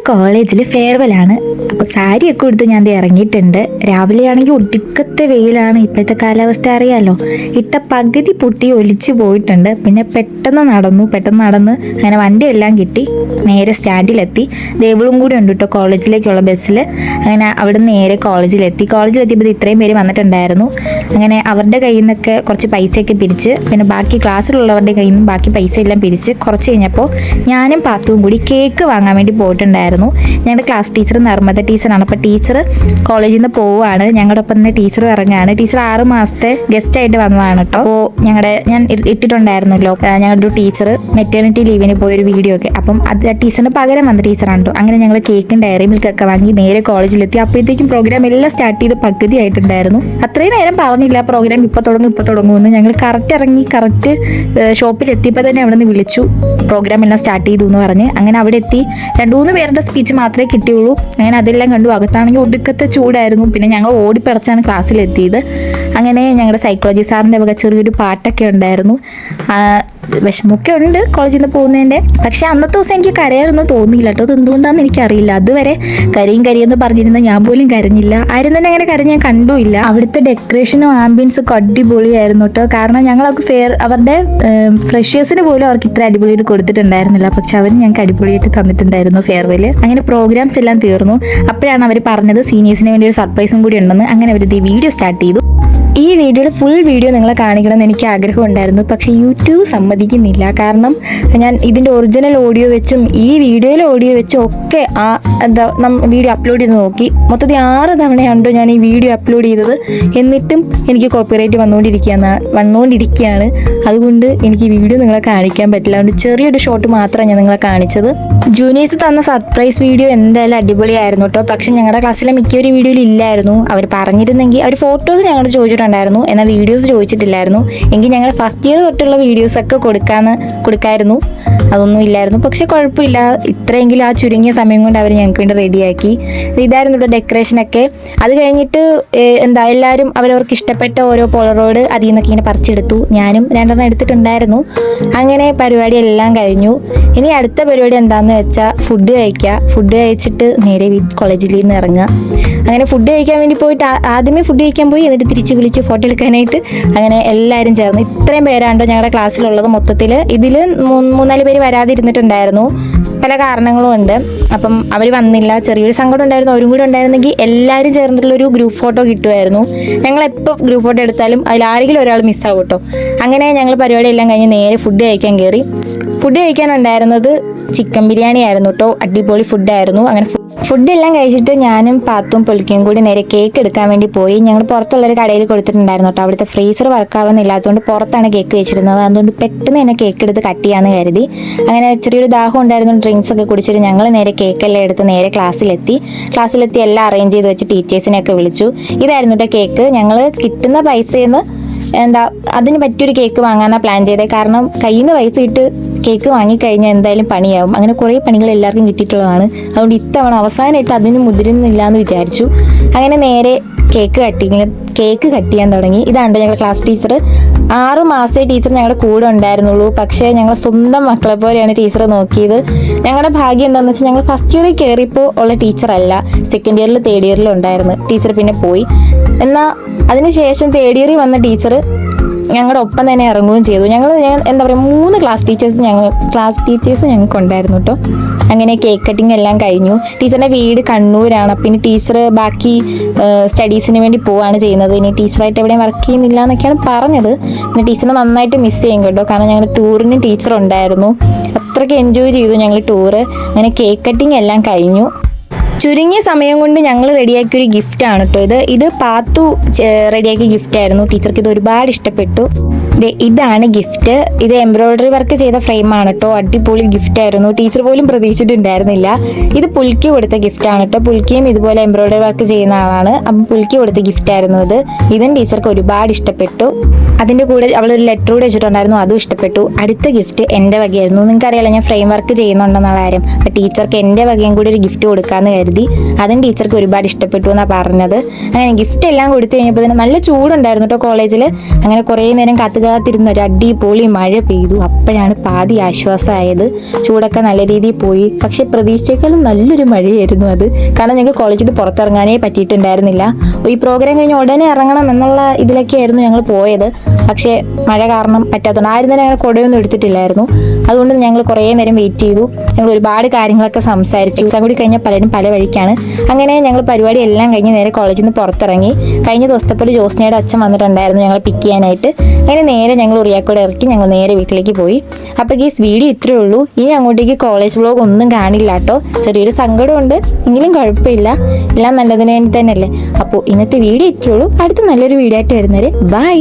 കോളേജിൽ ഫെയർവെല്ലാണ്. അപ്പോൾ സാരിയൊക്കെ എടുത്ത് ഞാൻ ഇറങ്ങിയിട്ടുണ്ട്. രാവിലെ ആണെങ്കിൽ ഒടുക്കത്തെ വെയിലാണ്. ഇപ്പോഴത്തെ കാലാവസ്ഥ അറിയാമല്ലോ. ഇട്ട പകുതി പൊട്ടി ഒലിച്ചു പോയിട്ടുണ്ട്. പിന്നെ പെട്ടെന്ന് നടന്ന് അങ്ങനെ വണ്ടിയെല്ലാം കിട്ടി നേരെ സ്റ്റാൻഡിലെത്തി. ദേവളും കൂടി ഉണ്ട് കേട്ടോ കോളേജിലേക്കുള്ള ബസ്സിൽ. അങ്ങനെ അവിടെ നിന്ന് നേരെ കോളേജിലെത്തിയപ്പോൾ ഇത്രയും പേര് വന്നിട്ടുണ്ടായിരുന്നു. അങ്ങനെ അവരുടെ കയ്യിൽ നിന്നൊക്കെ കുറച്ച് പൈസയൊക്കെ പിരിച്ച്, പിന്നെ ബാക്കി ക്ലാസ്സിലുള്ളവരുടെ കയ്യിൽ നിന്നും ബാക്കി പൈസ എല്ലാം പിരിച്ച് കുറച്ച് കഴിഞ്ഞപ്പോൾ ഞാനും പാത്തുവും കൂടി കേക്ക് വാങ്ങാൻ വേണ്ടി പോയിട്ടുണ്ടായിരുന്നു. ഞങ്ങളുടെ ക്ലാസ് ടീച്ചർ നർമ്മദ ടീച്ചറാണ്. അപ്പോൾ ടീച്ചർ കോളേജിൽ നിന്ന് പോവുകയാണ്. ഞങ്ങളുടെ ഒപ്പം തന്നെ ടീച്ചർ ഇറങ്ങുകയാണ്. ടീച്ചർ 6 മാസത്തെ ഗസ്റ്റ് ആയിട്ട് വന്നതാണ് കേട്ടോ. അപ്പോൾ ഞാൻ ഇട്ടിട്ടുണ്ടായിരുന്നല്ലോ ഞങ്ങളുടെ ഒരു ടീച്ചർ മെറ്റേണിറ്റി ലീവിന് പോയൊരു വീഡിയോ ഒക്കെ. അപ്പം അത് ടീച്ചറിന് പകരം വന്ന ടീച്ചറാണ് കേട്ടോ. അങ്ങനെ ഞങ്ങൾ കേക്കും ഡയറി മിൽക്കൊക്കെ വാങ്ങി നേരെ കോളേജിലെത്തി. അപ്പോഴത്തേക്കും പ്രോഗ്രാം എല്ലാം സ്റ്റാർട്ട് ചെയ്ത് പകുതി ആയിട്ടുണ്ടായിരുന്നു. അത്രയും നേരം പറഞ്ഞില്ല പ്രോഗ്രാം ഇപ്പോൾ തുടങ്ങുമെന്ന്. ഞങ്ങൾ കറക്റ്റ് ഷോപ്പിലെത്തിയപ്പോൾ തന്നെ അവിടെ നിന്ന് വിളിച്ചു പ്രോഗ്രാം എല്ലാം സ്റ്റാർട്ട് ചെയ്തു എന്ന് പറഞ്ഞ്. അങ്ങനെ അവിടെ എത്തി 2-3 പേരുടെ സ്പീച്ച് മാത്രമേ കിട്ടിയുള്ളൂ. അങ്ങനെ അതെല്ലാം കണ്ടു. അകത്താണെങ്കിൽ ഒടുക്കത്തെ ചൂടായിരുന്നു. പിന്നെ ഞങ്ങൾ ഓടിപ്പറച്ചാണ് ക്ലാസ്സിലെത്തിയത്. അങ്ങനെ ഞങ്ങളുടെ സൈക്കോളജി സാറിൻ്റെ വക ചെറിയൊരു പാട്ടൊക്കെ ഉണ്ടായിരുന്നു. വിഷമമൊക്കെ ഉണ്ട് കോളേജിൽ നിന്ന് പോകുന്നതിൻ്റെ. പക്ഷെ അന്നത്തെ ദിവസം എനിക്ക് കരയാനൊന്നും തോന്നിയില്ല കേട്ടോ. അത് എന്തുകൊണ്ടാണെന്ന് എനിക്കറിയില്ല. അതുവരെ കരിയെന്ന് പറഞ്ഞിരുന്ന ഞാൻ പോലും കരഞ്ഞില്ല. ആരും തന്നെ അങ്ങനെ കരഞ്ഞ് ഞാൻ കണ്ടുമില്ല. അവിടുത്തെ ഡെക്കറേഷനും ആംബിയൻസും ഒക്കെ അടിപൊളിയായിരുന്നു കേട്ടോ. കാരണം ഞങ്ങളൊക്കെ അവരുടെ ഫ്രഷേഴ്സിന് പോലും അവർക്ക് ഇത്ര അടിപൊളിയായിട്ട് കൊടുത്തിട്ടുണ്ടായിരുന്നില്ല. പക്ഷെ അവർ ഞങ്ങൾക്ക് അടിപൊളിയായിട്ട് തന്നിട്ടുണ്ടായിരുന്നു ഫെയർവെൽ. അങ്ങനെ പ്രോഗ്രാംസ് എല്ലാം തീർന്നു. അപ്പോഴാണ് അവർ പറഞ്ഞത് സീനിയേഴ്സിന് വേണ്ടി ഒരു സർപ്രൈസും കൂടി ഉണ്ടെന്ന്. അങ്ങനെ അവർ ഈ വീഡിയോ സ്റ്റാർട്ട് ചെയ്തു. ഈ വീഡിയോയുടെ ഫുൾ വീഡിയോ നിങ്ങളെ കാണിക്കണമെന്ന് എനിക്ക് ആഗ്രഹം ഉണ്ടായിരുന്നു. പക്ഷേ യൂട്യൂബ് സമ്മതിക്കുന്നില്ല. കാരണം ഞാൻ ഇതിൻ്റെ ഒറിജിനൽ ഓഡിയോ വെച്ചും ഈ വീഡിയോയിലെ ഓഡിയോ വെച്ചും ഒക്കെ വീഡിയോ അപ്ലോഡ് ചെയ്ത് നോക്കി. മൊത്തത്തിൽ 6 തവണയാണോ ഞാൻ ഈ വീഡിയോ അപ്ലോഡ് ചെയ്തത്. എന്നിട്ടും എനിക്ക് കോപ്പിറൈറ്റ് വന്നുകൊണ്ടിരിക്കുകയാണ്. അതുകൊണ്ട് എനിക്ക് ഈ വീഡിയോ നിങ്ങളെ കാണിക്കാൻ പറ്റില്ല. അതുകൊണ്ട് ചെറിയൊരു ഷോട്ട് മാത്രമാണ് ഞാൻ നിങ്ങളെ കാണിച്ചത്. ജൂനിയേഴ്സ് തന്ന സർപ്രൈസ് വീഡിയോ എന്തായാലും അടിപൊളിയായിരുന്നു കേട്ടോ. പക്ഷെ ഞങ്ങളുടെ ക്ലാസ്സിലെ മിക്കൊരു വീഡിയോയിൽ ഇല്ലായിരുന്നു. അവർ പറഞ്ഞിരുന്നെങ്കിൽ അവർ ഫോട്ടോസ് ഞങ്ങൾ ചോദിച്ചിട്ടുണ്ടായിരുന്നു, എന്നാൽ വീഡിയോസ് ചോദിച്ചിട്ടില്ലായിരുന്നു. എങ്കിൽ ഞങ്ങൾ ഫസ്റ്റ് ഇയർ തൊട്ടുള്ള വീഡിയോസൊക്കെ കൊടുക്കായിരുന്നു. അതൊന്നും ഇല്ലായിരുന്നു. പക്ഷെ കുഴപ്പമില്ല, ഇത്രയെങ്കിലും ആ ചുരുങ്ങിയ സമയം കൊണ്ട് അവർ ഞങ്ങൾക്ക് വേണ്ടി റെഡിയാക്കി. ഇതായിരുന്നു ഇവിടെ ഡെക്കറേഷനൊക്കെ. അത് കഴിഞ്ഞിട്ട് എല്ലാവരും അവരവർക്ക് ഇഷ്ടപ്പെട്ട ഓരോ പോളറോയിഡ് അതിൽ നിന്നൊക്കെ ഇങ്ങനെ പറിച്ചെടുത്തു. ഞാനും 2 എടുത്തിട്ടുണ്ടായിരുന്നു. അങ്ങനെ പരിപാടി എല്ലാം കഴിഞ്ഞു. ഇനി അടുത്ത പരിപാടി എന്താണെന്ന് വെച്ചാൽ ഫുഡ് കഴിച്ചിട്ട് നേരെ കോളേജിൽ നിന്ന് ഇറങ്ങുക. അങ്ങനെ ഫുഡ് കഴിക്കാൻ വേണ്ടി പോയിട്ട് ആദ്യമേ ഫുഡ് കഴിക്കാൻ പോയി, എന്നിട്ട് തിരിച്ച് വിളിച്ച് ഫോട്ടോ എടുക്കാനായിട്ട് അങ്ങനെ എല്ലാവരും ചേർന്ന് ഇത്രയും പേരാണ്ടോ ഞങ്ങളുടെ ക്ലാസ്സിലുള്ളത്. മൊത്തത്തിൽ ഇതിൽ 3-4 പേര് വരാതിരുന്നിട്ടുണ്ടായിരുന്നു. പല കാരണങ്ങളും ഉണ്ട്. അപ്പം അവർ വന്നില്ല. ചെറിയൊരു സങ്കടം ഉണ്ടായിരുന്നു. അവരും കൂടി ഉണ്ടായിരുന്നെങ്കിൽ എല്ലാവരും ചേർന്നിട്ടുള്ളൊരു ഗ്രൂപ്പ് ഫോട്ടോ കിട്ടുമായിരുന്നു. ഞങ്ങളെപ്പോൾ ഗ്രൂപ്പ് ഫോട്ടോ എടുത്താലും അതിലാരെങ്കിലും ഒരാൾ മിസ്സാവും കേട്ടോ. അങ്ങനെ ഞങ്ങൾ പരിപാടി എല്ലാം കഴിഞ്ഞ് നേരെ ഫുഡ് കഴിക്കാൻ കയറി. ഫുഡ് കഴിക്കാനുണ്ടായിരുന്നത് ചിക്കൻ ബിരിയാണി ആയിരുന്നു കേട്ടോ. അടിപൊളി ഫുഡായിരുന്നു. അങ്ങനെ ഫുഡെല്ലാം കഴിച്ചിട്ട് ഞാനും പാത്തും പൊളിക്കും കൂടി നേരെ കേക്ക് എടുക്കാൻ വേണ്ടി പോയി. ഞങ്ങൾ പുറത്തുള്ളൊരു കടയിൽ കൊടുത്തിട്ടുണ്ടായിരുന്നു കേട്ടോ. അവിടുത്തെ ഫ്രീസർ വർക്കാവുന്നില്ലാത്തതുകൊണ്ട് പുറത്താണ് കേക്ക് വെച്ചിരുന്നത്. അതുകൊണ്ട് പെട്ടെന്ന് തന്നെ കേക്ക് എടുത്ത് കട്ട് ചെയ്യാമെന്ന് കരുതി. അങ്ങനെ ചെറിയൊരു ദാഹം ഉണ്ടായിരുന്നു. ഡ്രിങ്ക്സ് ഒക്കെ കുടിച്ചിട്ട് ഞങ്ങൾ നേരെ കേക്കെല്ലാം എടുത്ത് നേരെ ക്ലാസ്സിലെത്തി എല്ലാം അറേഞ്ച് ചെയ്ത് വെച്ച് ടീച്ചേഴ്സിനെയൊക്കെ വിളിച്ചു. ഇതായിരുന്നു കേട്ടോ കേക്ക്. ഞങ്ങൾ കിട്ടുന്ന പൈസയിൽ നിന്ന് അതിന് പറ്റിയൊരു കേക്ക് വാങ്ങാനാണ് പ്ലാൻ ചെയ്തത്. കാരണം കയ്യിൽ നിന്ന് പൈസ ഇട്ട് കേക്ക് വാങ്ങിക്കഴിഞ്ഞാൽ എന്തായാലും പണിയാവും. അങ്ങനെ കുറേ പണികൾ എല്ലാവർക്കും കിട്ടിയിട്ടുള്ളതാണ്. അതുകൊണ്ട് ഇത്തവണ അവസാനമായിട്ട് അതിന് മുതിരുന്നില്ല എന്ന് വിചാരിച്ചു. അങ്ങനെ നേരെ കേക്ക് കട്ട് ചെയ്യാൻ തുടങ്ങി. ഇതാണ് ഞങ്ങളുടെ ക്ലാസ് ടീച്ചർ. 6 മാസത്തെ ടീച്ചർ ഞങ്ങളുടെ കൂടെ ഉണ്ടായിരുന്നുള്ളൂ. പക്ഷേ ഞങ്ങൾ സ്വന്തം മക്കളെ പോലെയാണ് ടീച്ചറെ നോക്കിയത്. ഞങ്ങളുടെ ഭാഗ്യം എന്താണെന്ന് വെച്ചാൽ ഞങ്ങൾ ഫസ്റ്റ് ഇയറിൽ കയറിയപ്പോൾ ഉള്ള ടീച്ചറല്ല, സെക്കൻഡ് ഇയറിൽ 3rd ഇയറിലും ഉണ്ടായിരുന്നു. ടീച്ചർ പിന്നെ പോയി. എന്നാൽ അതിനുശേഷം 3rd ഇയറിൽ വന്ന ടീച്ചർ ഞങ്ങളുടെ ഒപ്പം തന്നെ ഇറങ്ങുകയും ചെയ്തു. ഞങ്ങൾ 3 ക്ലാസ് ടീച്ചേഴ്സ് ഞങ്ങൾക്ക് ഉണ്ടായിരുന്നു കേട്ടോ. അങ്ങനെ കേക്ക് കട്ടിങ് എല്ലാം കഴിഞ്ഞു. ടീച്ചറിൻ്റെ വീട് കണ്ണൂരാണ്. പിന്നെ ടീച്ചർ ബാക്കി സ്റ്റഡീസിന് വേണ്ടി പോവുകയാണ് ചെയ്യുന്നത്. ഇനി ടീച്ചറായിട്ട് എവിടെയും വർക്ക് ചെയ്യുന്നില്ല എന്നൊക്കെയാണ് പറഞ്ഞത്. പിന്നെ ടീച്ചറിനെ നന്നായിട്ട് മിസ് ചെയ്യും കേട്ടോ. കാരണം ഞങ്ങൾ ടൂറിന് ടീച്ചർ ഉണ്ടായിരുന്നു. അത്രയ്ക്ക് എൻജോയ് ചെയ്തു ഞങ്ങൾ ടൂറ്. അങ്ങനെ കേക്ക് കട്ടിങ് എല്ലാം കഴിഞ്ഞു. ചുരുങ്ങിയ സമയം കൊണ്ട് ഞങ്ങൾ റെഡിയാക്കിയൊരു ഗിഫ്റ്റാണ് കേട്ടോ ഇത് പാത്തു റെഡിയാക്കിയ ഗിഫ്റ്റായിരുന്നു. ടീച്ചർക്ക് ഇത് ഒരുപാട് ഇഷ്ടപ്പെട്ടു. ഇതാണ് ഗിഫ്റ്റ്. ഇത് എംബ്രോയിഡറി വർക്ക് ചെയ്ത ഫ്രെയിമാണ് കേട്ടോ. അടിപൊളി ഗിഫ്റ്റായിരുന്നു. ടീച്ചർ പോലും പ്രതീക്ഷിച്ചിട്ടുണ്ടായിരുന്നില്ല. ഇത് പുൽക്കി കൊടുത്ത ഗിഫ്റ്റാണ് കേട്ടോ. പുൽക്കിയും ഇതുപോലെ എംബ്രോയിഡറി വർക്ക് ചെയ്യുന്ന ആളാണ്. അപ്പം പുൽക്കി കൊടുത്ത ഗിഫ്റ്റായിരുന്നു ഇതും ടീച്ചർക്ക് ഒരുപാട് ഇഷ്ടപ്പെട്ടു. അതിൻ്റെ കൂടെ അവളൊരു ലെറ്റർ കൂടെ വെച്ചിട്ടുണ്ടായിരുന്നു, അതും ഇഷ്ടപ്പെട്ടു. അടുത്ത ഗിഫ്റ്റ് എൻ്റെ വകയായിരുന്നു. നിങ്ങൾക്കറിയാലോ ഞാൻ ഫ്രെയിം വർക്ക് ചെയ്യുന്നുണ്ടെന്നുള്ള കാര്യം. അപ്പം ടീച്ചർക്ക് എൻ്റെ വകയും കൂടി ഒരു ഗിഫ്റ്റ് കൊടുക്കാമെന്ന് കരുതി. അതും ടീച്ചർക്ക് ഒരുപാട് ഇഷ്ടപ്പെട്ടു എന്നാണ് പറഞ്ഞത്. അങ്ങനെ ഗിഫ്റ്റ് എല്ലാം കൊടുത്തു കഴിഞ്ഞപ്പോൾ തന്നെ നല്ല ചൂടുണ്ടായിരുന്നു കേട്ടോ കോളേജിൽ. അങ്ങനെ കുറേ നേരം കാത്തിരുന്ന ഒരു അടിപൊളി മഴ പെയ്തു. അപ്പോഴാണ് പാതി ആശ്വാസമായത്. ചൂടൊക്കെ നല്ല രീതിയിൽ പോയി. പക്ഷെ പ്രതീക്ഷയെക്കാളും നല്ലൊരു മഴയായിരുന്നു അത്. കാരണം ഞങ്ങൾക്ക് കോളേജിൽ നിന്ന് പുറത്തിറങ്ങാനേ പറ്റിയിട്ടുണ്ടായിരുന്നില്ല. ഈ പ്രോഗ്രാം കഴിഞ്ഞ് ഉടനെ ഇറങ്ങണം എന്നുള്ള ഇതിലൊക്കെയായിരുന്നു ഞങ്ങൾ പോയത്. പക്ഷേ മഴ കാരണം പറ്റാത്തതുകൊണ്ട് ആരും തന്നെ അങ്ങനെ കുടയൊന്നും എടുത്തിട്ടില്ലായിരുന്നു. അതുകൊണ്ട് ഞങ്ങൾ കുറേ നേരം വെയിറ്റ് ചെയ്തു. ഞങ്ങൾ ഒരുപാട് കാര്യങ്ങളൊക്കെ സംസാരിച്ചു. എക്സാം കൂടി കഴിഞ്ഞാൽ പലരും പല വഴിക്കാണ്. അങ്ങനെ ഞങ്ങൾ പരിപാടി എല്ലാം കഴിഞ്ഞ് നേരെ കോളേജിൽ നിന്ന് പുറത്തിറങ്ങി. കഴിഞ്ഞ ദിവസത്തെ പോലെ ജോസ്നയുടെ അച്ഛൻ വന്നിട്ടുണ്ടായിരുന്നു ഞങ്ങൾ പിക്ക് ചെയ്യാനായിട്ട്. അങ്ങനെ നേരെ ഞങ്ങൾ ഉറിയാക്കോടെ ഇറക്കി ഞങ്ങൾ നേരെ വീട്ടിലേക്ക് പോയി. അപ്പോൾ ഈ വീഡിയോ ഇത്രയേ ഉള്ളൂ. ഇനി അങ്ങോട്ടേക്ക് കോളേജ് വ്ലോഗ് ഒന്നും കാണില്ല കേട്ടോ. ചെറിയൊരു സങ്കടമുണ്ട്, എങ്കിലും കുഴപ്പമില്ല. എല്ലാം നല്ലതിന് വേണ്ടി തന്നെയല്ലേ. അപ്പോൾ ഇന്നത്തെ വീഡിയോ ഇത്രയേ ഉള്ളൂ. അടുത്ത നല്ലൊരു വീഡിയോ ആയിട്ട് വരുന്നവരെ ബൈ.